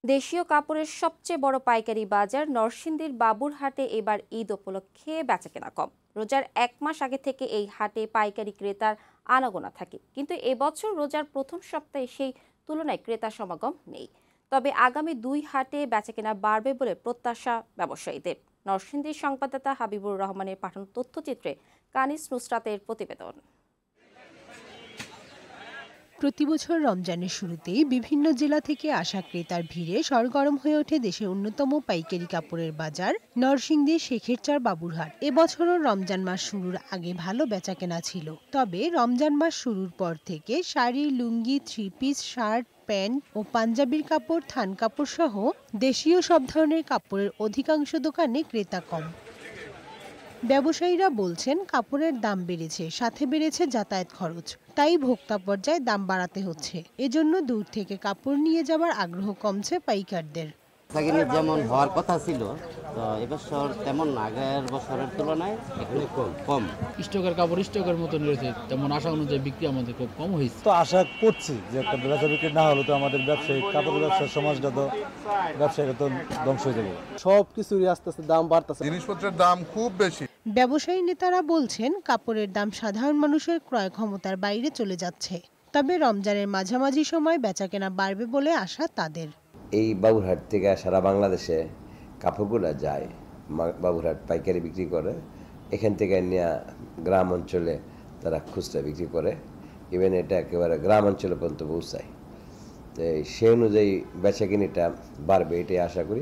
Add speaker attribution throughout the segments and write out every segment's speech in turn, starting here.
Speaker 1: দেশীয় কাপড়ের সবচেয়ে বড় পাইকারি বাজার নরসিংদীর বাবুরহাটে এবার ঈদ উপলক্ষে বেচাকেনা কম। রোজার 1 মাস আগে থেকে এই হাটে পাইকারি ক্রেতার আনাগোনা থাকে, কিন্তু এবছর রোজার প্রথম সপ্তাহে সেই তুলনায় ক্রেতা সমাগম নেই। তবে আগামী 2 হাটে বেচাকেনা বাড়বে বলে প্রত্যাশা ব্যবসায়ীদের। নরসিংদীর সংবাদদাতা হাবিবুর রহমানের পাঠানো তথ্যচিত্রে কানিস নুসরাতের প্রতিবেদন।
Speaker 2: প্রতিবছর রমজানের শুরুতেই বিভিন্ন জেলা থেকে আসা ক্রেতার ভিড়ে সরগরম হয়ে ওঠে দেশের অন্যতম পাইকারি কাপড়ের বাজার নরসিংদীর শেখেরচর বাবুরহাট। এবছরও রমজান মাস শুরুর আগে ভালো বেচাকেনা ছিল, তবে রমজান মাস শুরুর পর থেকে শাড়ি, লুঙ্গি, থ্রি পিস, শার্ট, প্যান্ট ও পাঞ্জাবির কাপড়, থান কাপড় সহ দেশীয় সব ধরনের কাপড়ের অধিকাংশ দোকানে ক্রেতা কম। ব্যবসায়ীরা বলছেন কাপড়ের দাম বেড়েছে, সাথে বেড়েছে যাতায়াত খরচ, তাই ভোক্তা পর্যায়ে দাম বাড়াতে হচ্ছে। এজন্য দূর থেকে কাপড় নিয়ে যাবার আগ্রহ কমছে পাইকারদের।
Speaker 3: যেমন হওয়ার কথা ছিল, তো এবছর তেমন আগের বছরের তুলনায় একটু কম।
Speaker 4: স্টকের কাপড় স্টকের মতন রয়েছে, তেমন আশা অনুযায়ী বিক্রি আমাদের খুব কম হয়েছে।
Speaker 5: তো আশা করছি যে একটা বেচা বিক্রি না হলে তো আমাদের ব্যবসায়ী কাপড় ব্যবসার সমাজটা তো ব্যবসায়ীরা তো ধ্বংস হয়ে যাবে।
Speaker 6: সব কিছুরই আস্তে আস্তে দাম বাড়তেছে,
Speaker 7: জিনিসপত্রের দাম খুব বেশি।
Speaker 2: ব্যবসায়ী নেতারা বলছেন কাপড়ের দাম সাধারণ মানুষের ক্রয় ক্ষমতার বাইরে চলে যাচ্ছে, তবে রমজানের মাঝামাঝি সময় বেচাকেনা বাড়বে বলে আশা তাদের।
Speaker 8: এই বাবুরহাট থেকে সারা বাংলাদেশে কাপড়গুলো যায়, বাবুরহাট পাইকারি বিক্রি করে, এখান থেকে নিয়ে গ্রাম অঞ্চলে তারা খুচরা বিক্রি করে, ইভেন এটা একেবারে গ্রাম অঞ্চলে পর্যন্ত পৌঁছায়। তো সেই অনুযায়ী বেচাকেনিটা বাড়বে এটাই আশা করি।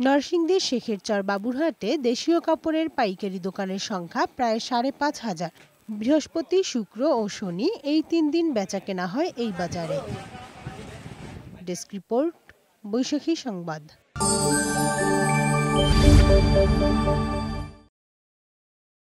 Speaker 2: নরসিংদীর শেখেরচর বাবুরহাটে দেশীয় কাপড়ের পাইকারি দোকানের সংখ্যা প্রায় 5,500। বৃহস্পতি, শুক্র ও শনি এই 3 দিন বেচাকেনা হয় এই বাজারে। ডেস্ক রিপোর্ট, বৈশাখী সংবাদ।